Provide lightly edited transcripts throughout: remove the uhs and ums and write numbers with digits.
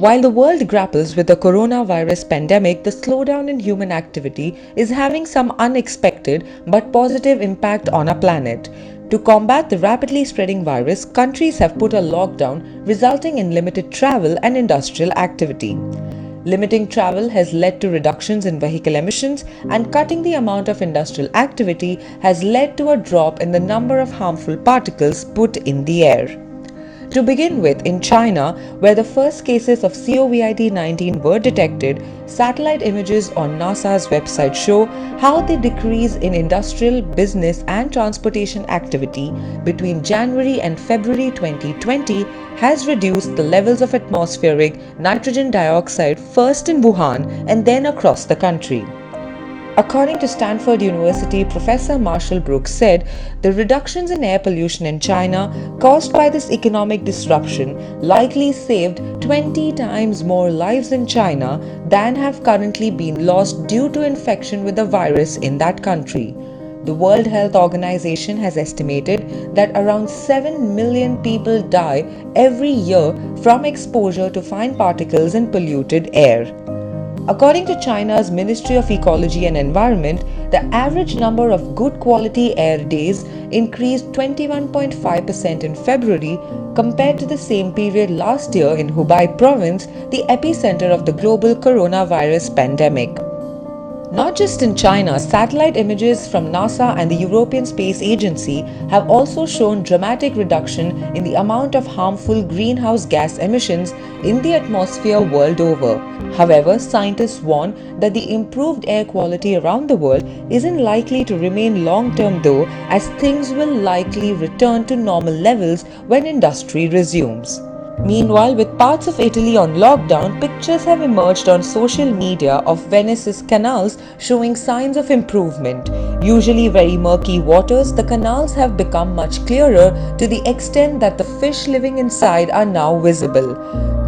While the world grapples with the coronavirus pandemic, the slowdown in human activity is having some unexpected but positive impact on our planet. To combat the rapidly spreading virus, countries have put a lockdown, resulting in limited travel and industrial activity. Limiting travel has led to reductions in vehicle emissions, and cutting the amount of industrial activity has led to a drop in the number of harmful particles put in the air. To begin with, in China, where the first cases of COVID 19 were detected, satellite images on NASA's website show how the decrease in industrial, business, and transportation activity between January and February 2020 has reduced the levels of atmospheric nitrogen dioxide first in Wuhan and then across the country. According to Stanford University, Professor Marshall Brooks said the reductions in air pollution in China caused by this economic disruption likely saved 20 times more lives in China than have currently been lost due to infection with the virus in that country. The World Health Organization has estimated that around 7 million people die every year from exposure to fine particles in polluted air. According to China's Ministry of Ecology and Environment, the average number of good quality air days increased 21.5% in February compared to the same period last year in Hubei province, the epicenter of the global coronavirus pandemic. Not just in China, satellite images from NASA and the European Space Agency have also shown dramatic reduction in the amount of harmful greenhouse gas emissions in the atmosphere world over. However, scientists warn that the improved air quality around the world isn't likely to remain long term though, as things will likely return to normal levels when industry resumes. Meanwhile, with parts of Italy on lockdown, pictures have emerged on social media of Venice's canals showing signs of improvement. Usually very murky waters, the canals have become much clearer to the extent that the fish living inside are now visible.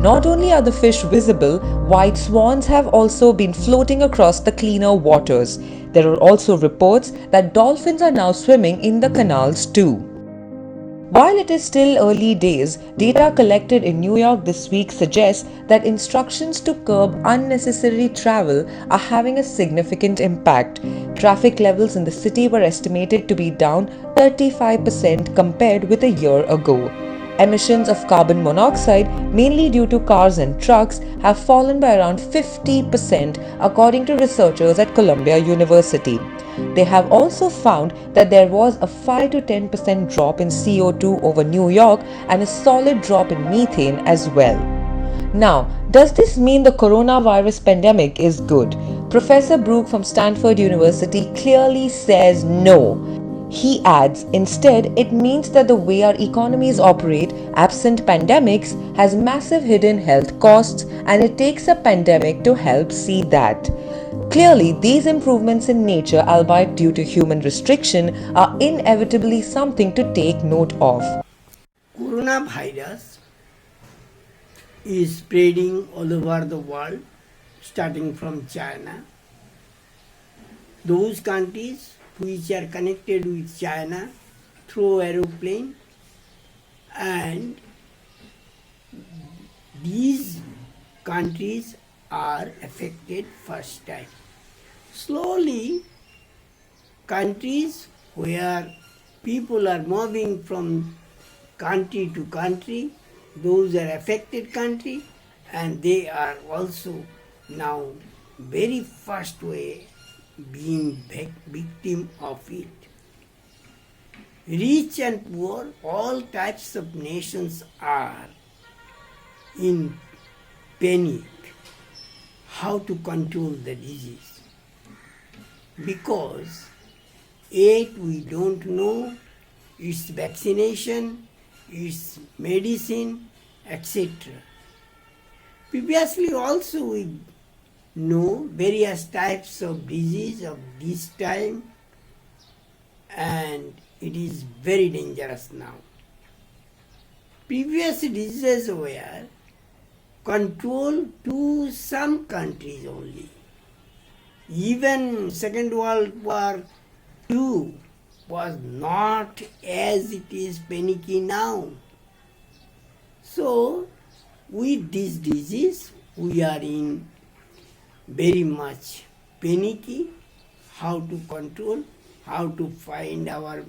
Not only are the fish visible, white swans have also been floating across the cleaner waters. There are also reports that dolphins are now swimming in the canals too. While it is still early days, data collected in New York this week suggests that instructions to curb unnecessary travel are having a significant impact. Traffic levels in the city were estimated to be down 35% compared with a year ago. Emissions of carbon monoxide, mainly due to cars and trucks, have fallen by around 50% according to researchers at Columbia University. They have also found that there was a 5 to 10% drop in CO2 over New York and a solid drop in methane as well. Now, does this mean the coronavirus pandemic is good? Professor Brook from Stanford University clearly says no. He adds, instead, it means that the way our economies operate, absent pandemics, has massive hidden health costs, and it takes a pandemic to help see that. Clearly, these improvements in nature, albeit due to human restriction, are inevitably something to take note of. Coronavirus is spreading all over the world, starting from China. Those countries which are connected with China through aeroplane, and these countries are affected first time. Slowly, countries where people are moving from country to country, those are affected country, and they are also now very first way being victim of it. Rich and poor, all types of nations are in panic how to control the disease, because yet we don't know its vaccination, its medicine, etc. Previously also we know various types of disease of this time, and it is very dangerous now. Previous diseases were controlled to some countries only. Even Second World War II was not as it is panicky now. So with this disease, we are in very much panicky, how to control, how to find our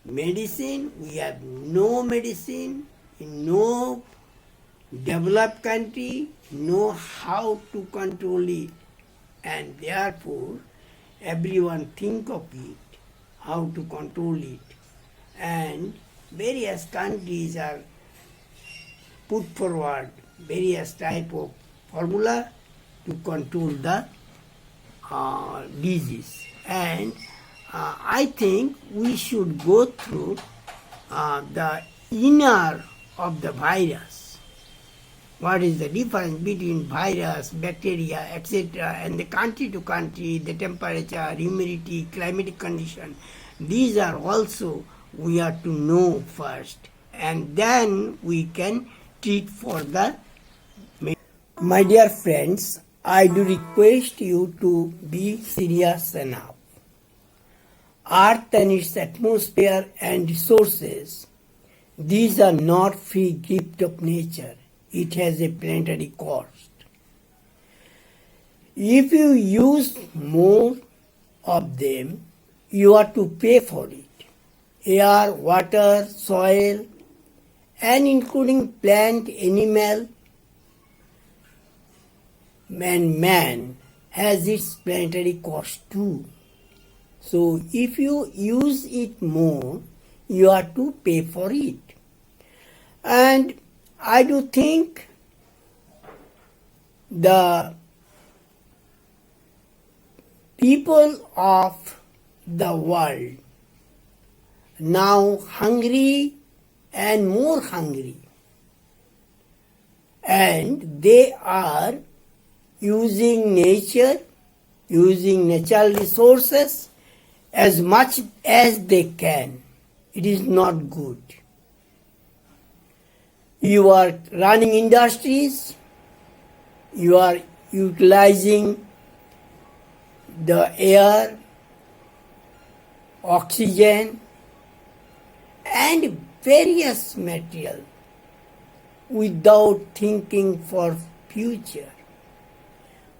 medicine. We have no medicine in no developed country, know how to control it, and therefore everyone think of it, how to control it, and various countries are put forward various type of formula to control the disease. And I think we should go through the inner of the virus. What is the difference between virus, bacteria, etc., and the country to country, the temperature, humidity, climatic condition. These are also we have to know first, and then we can treat for the. My dear friends, I do request you to be serious enough. Earth and its atmosphere and resources, these are not free gift of nature. It has a planetary cost. If you use more of them, you are to pay for it. Air, water, soil, and including plant, animal, and man has its planetary cost too. So if you use it more, you are to pay for it. And I do think the people of the world now hungry and more hungry, and they are using nature, using natural resources as much as they can. It is not good. You are running industries, you are utilizing the air, oxygen, and various material without thinking for future,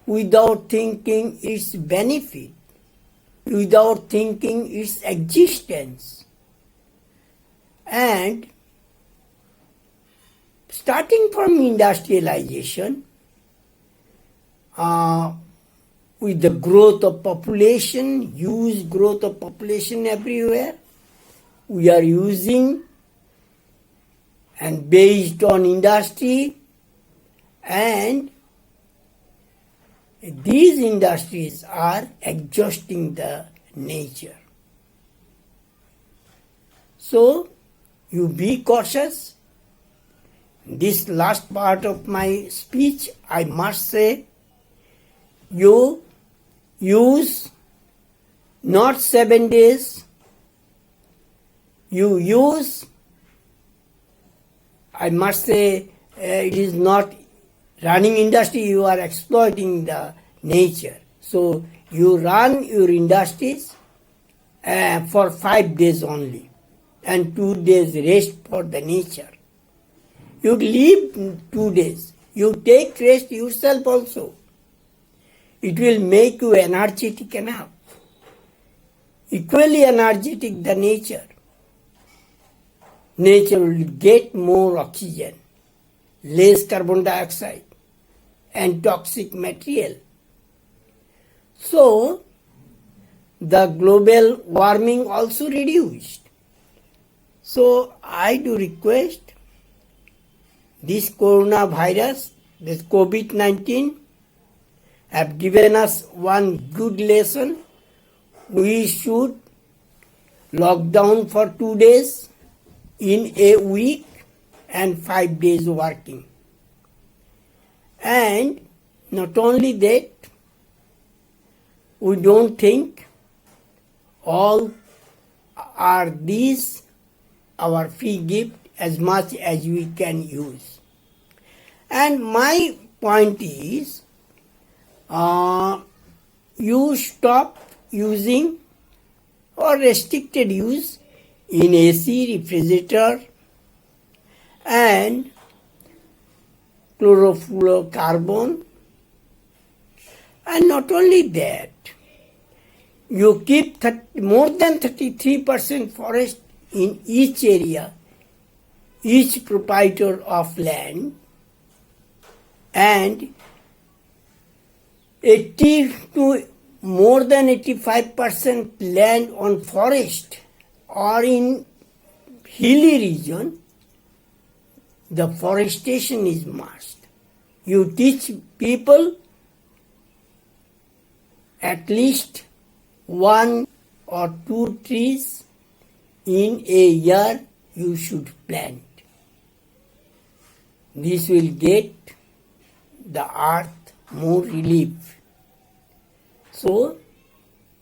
without thinking its benefit, without thinking its existence. And starting from industrialization, with the growth of population, huge growth of population everywhere, we are using, and based on industry, and these industries are exhausting the nature. So, you be cautious. This last part of my speech, I must say, you use not 7 days, you use, I must say, it is not running industry, you are exploiting the nature. So you run your industries for 5 days only, and 2 days rest for the nature. You leave 2 days, you take rest yourself also. It will make you energetic enough. Equally energetic the nature. Nature will get more oxygen, less carbon dioxide, and toxic material. So, the global warming also reduced. So, I do request this coronavirus, this COVID-19, have given us one good lesson. We should lock down for 2 days in a week and 5 days working. And not only that, we don't think all are these our free gift as much as we can use. And my point is, you stop using or restricted use in AC, refrigerator, and chlorofluorocarbon. And not only that, you keep more than 33% forest in each area, each proprietor of land, and 80 to more than 85% land on forest or in hilly region, the forestation is must. You teach people at least 1 or 2 trees in a year you should plant. This will get the earth more relief. So,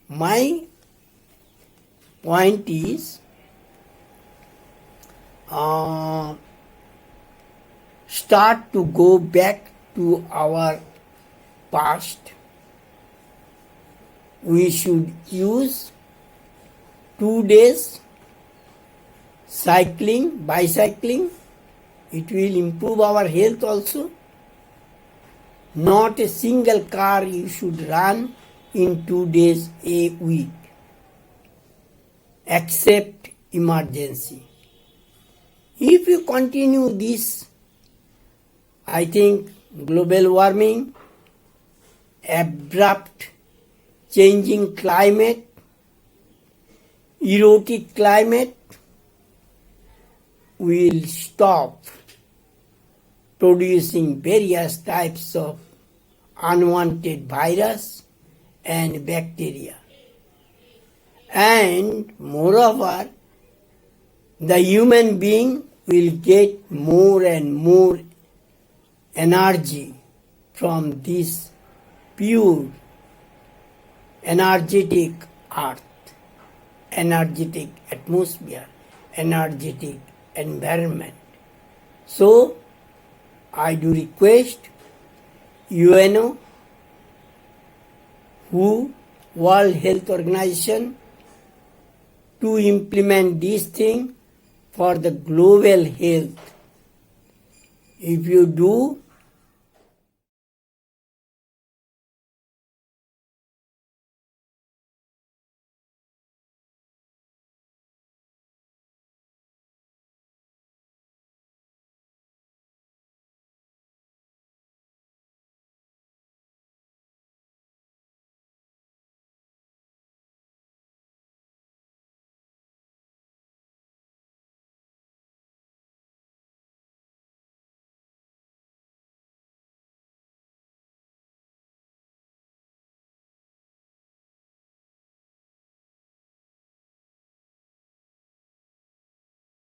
my point is, start to go back to our past. We should use 2 days bicycling. It will improve our health also. Not a single car you should run in 2 days a week, except emergency. If you continue this, I think global warming, abrupt changing climate, erratic climate will stop producing various types of unwanted virus and bacteria. And moreover, the human being will get more and more energy from this pure, energetic earth, energetic atmosphere, energetic environment. So, I do request UNO, World Health Organization, to implement this thing for the global health. If you do,